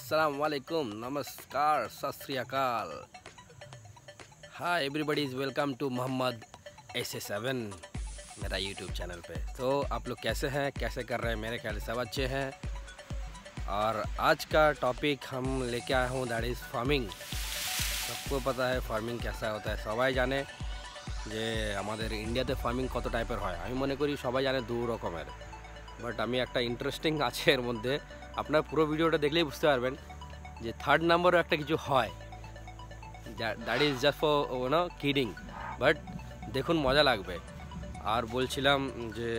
अस्सलाम वालेकुम, नमस्कार, सत श्री अकाल। Hi everybody is welcome to Mohammad SA7 मेरा यूट्यूब चैनल पे। तो आप लोग कैसे हैं, कैसे कर रहे हैं? मेरे ख्याल से सब अच्छे हैं। और आज का टॉपिक हम लेके आया हूँ, दैट इज़ फार्मिंग। सबको पता है फार्मिंग कैसा होता है, सबाई जाने যে আমাদের ইন্ডিয়াতে ফার্মিং কত টাইপের হয়। আমি মনে করি সবাই জানে দু রকমের, বাট আমি একটা ইন্টারেস্টিং আছে এর মধ্যে, আপনার পুরো ভিডিওটা দেখলেই বুঝতে পারবেন যে থার্ড নাম্বারও একটা কিছু হয়, that is just for kidding, but দেখুন মজা লাগবে। আর বলছিলাম যে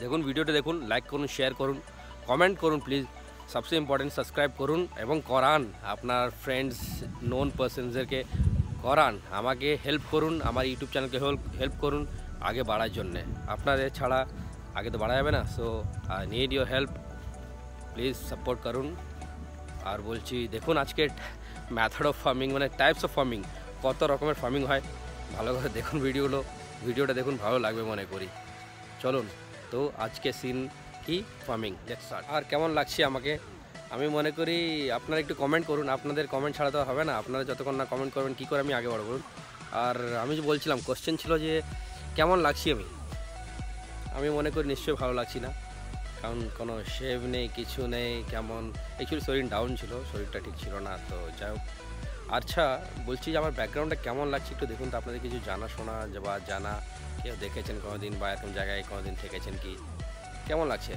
দেখুন ভিডিওটা দেখুন, লাইক করুন, শেয়ার করুন, কমেন্ট করুন প্লিজ, সবচেয়ে ইম্পর্টেন্ট সাবস্ক্রাইব করুন এবং করান আপনার ফ্রেন্ডস নোন পার্সনদেরকে করান, আমাকে হেল্প করুন, আমার ইউটিউব চ্যানেলকে হেল্প করুন আগে বাড়ার জন্যে। আপনাদের ছাড়া আগে তো বাড়া যাবে না। So I need your help, please support করুন। আর বলছি দেখুন আজকে মেথড অফ ফার্মিং মানে টাইপস অফ ফার্মিং, কত রকমের ফার্মিং হয়, ভালো করে দেখুন ভিডিওটা দেখুন, ভালো লাগবে মনে করি। চলুন তো আজকে সিন কি ফার্মিং, লেটস স্টার্ট। আর কেমন লাগছে আমাকে, আমি মনে করি আপনারা একটু কমেন্ট করুন, আপনাদের কমেন্ট ছাড়া তো হবে না, আপনারা যতক্ষণ না কমেন্ট করবেন কী করে আমি আগে বাড়বো বলুন। আর আমি যে বলছিলাম কোশ্চেন ছিল যে কেমন লাগছি আমি মনে করি নিশ্চয়ই ভালো লাগছি না, কারণ কোনো শেভ নেই, কিছু নেই, কেমন অ্যাকচুয়ালি শরীর ডাউন ছিল, শরীরটা ঠিক ছিল না। তো যাই হোক, আচ্ছা বলছি যে আমার ব্যাকগ্রাউন্ডটা কেমন লাগছে একটু দেখুন তো, আপনাদের কিছু জানাশোনা বা জানা কেউ দেখেছেন কোনো দিন বা এরকম জায়গায় কোনো দিন থেকেছেন কি, কেমন লাগছে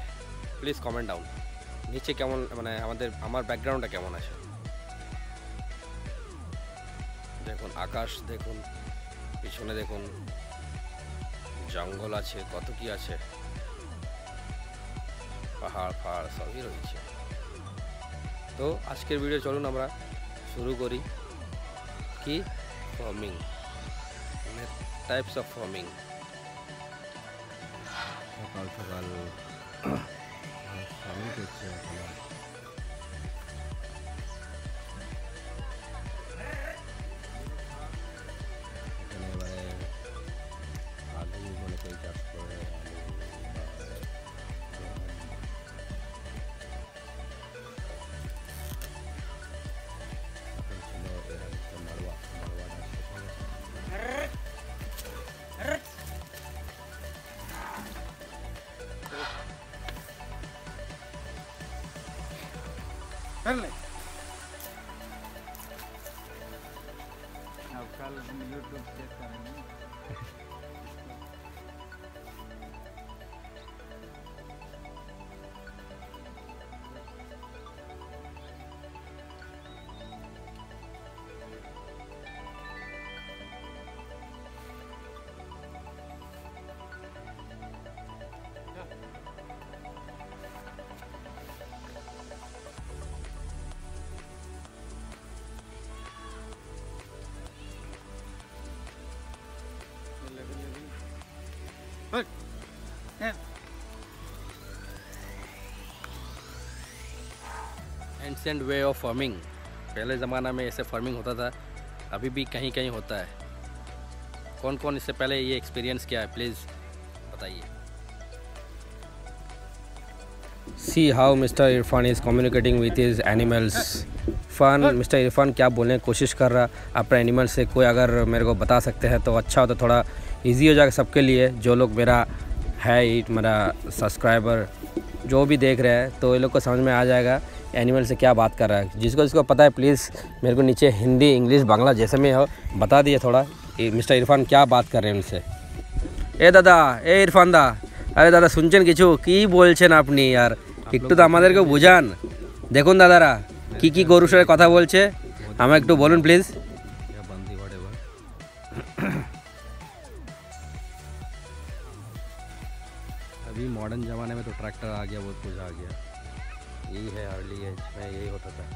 প্লিজ কমেন্ট ডাউন নিচে, কেমন মানে আমার ব্যাকগ্রাউন্ডটা কেমন আছে। দেখুন আকাশ, দেখুন পিছনে, দেখুন জঙ্গল আছে, কত কি আছে, পাহাড় সবই রয়েছে। তো আজকের ভিডিও চলুন আমরা শুরু করি। কি ফার্মিং, মানে টাইপস অফ ফার্মিং। সকাল সকাল ফার্মিং করছে এখানে। এবারে আলু মনে করি চাষ করে, अब कल हम यूट्यूब चेक करेंगे। एंशिएंट वे ऑफ फार्मिंग, पहले ज़माना में ऐसे फार्मिंग होता था, अभी भी कहीं कहीं होता है। कौन कौन इससे पहले ये एक्सपीरियंस किया है प्लीज़ बताइए। See how mister Irfan is communicating with his animals. Mister Irfan क्या बोलने की कोशिश कर रहा अपने एनिमल से, कोई अगर मेरे को बता सकते हैं तो अच्छा हो, तो थोड़ा इजी हो जाएगा सबके लिए, जो लोग मेरा है मेरा सब्सक्राइबर जो भी देख रहे हैं, तो ये लोग को समझ में आ जाएगा एनिमल से क्या बात कर रहा है। जिसको पता है प्लीज़ मेरे को नीचे हिंदी, इंग्लिश, बांग्ला जैसे में हो बता दिए थोड़ा, मिस्टर इरफान क्या बात कर रहे हैं उनसे। ए दादा, ए इरफान दा, আরে দাদা শুনছেন কিছু, কি বলছেন আপনি? আর একটু তো আমাদেরকে বুঝান। দেখুন দাদারা কি কি গরুর সাথে কথা বলছে, আমাকে একটু বলুন প্লিজ। अभी मॉडर्न ज़माने में तो ट्रैक्टर आ गया, बहुत कुछ आ गया, यही है अर्ली एज में यही होता था।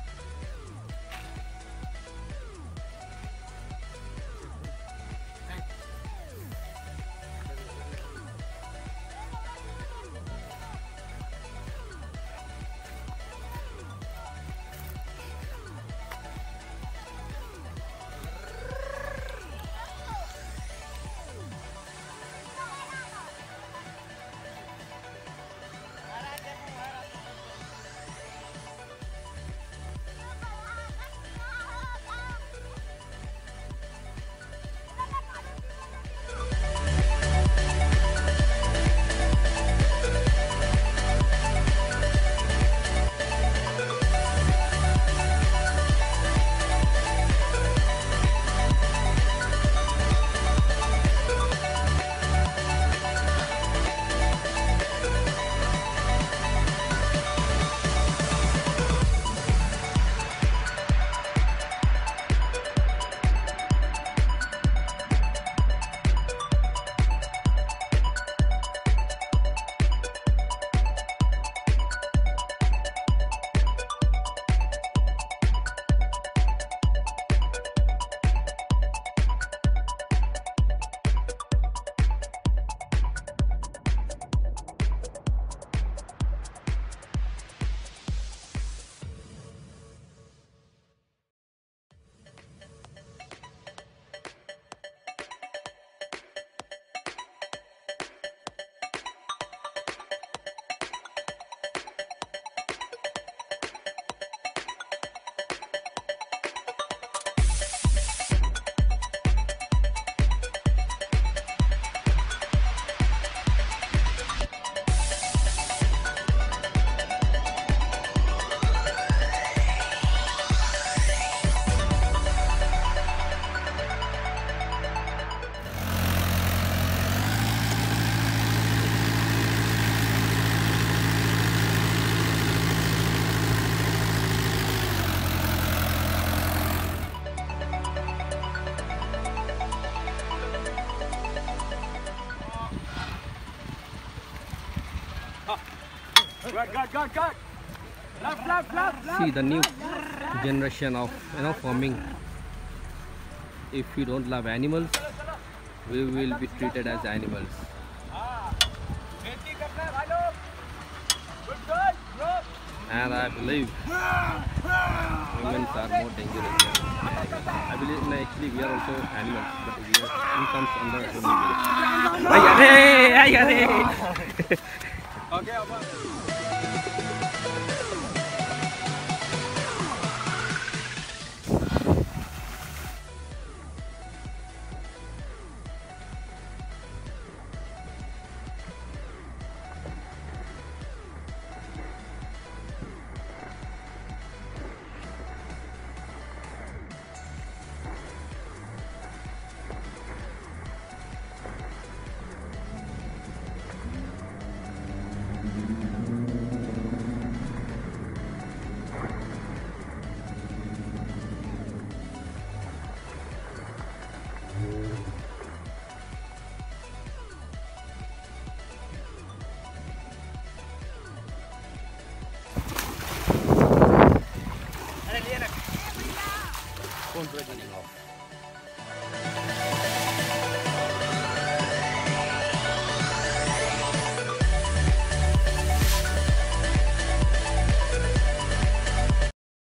See the new generation of farming. If we don't love animals, we will be treated as animals. And I believe humans are more dangerous. I believe actually we are also animals, but we comes under running off.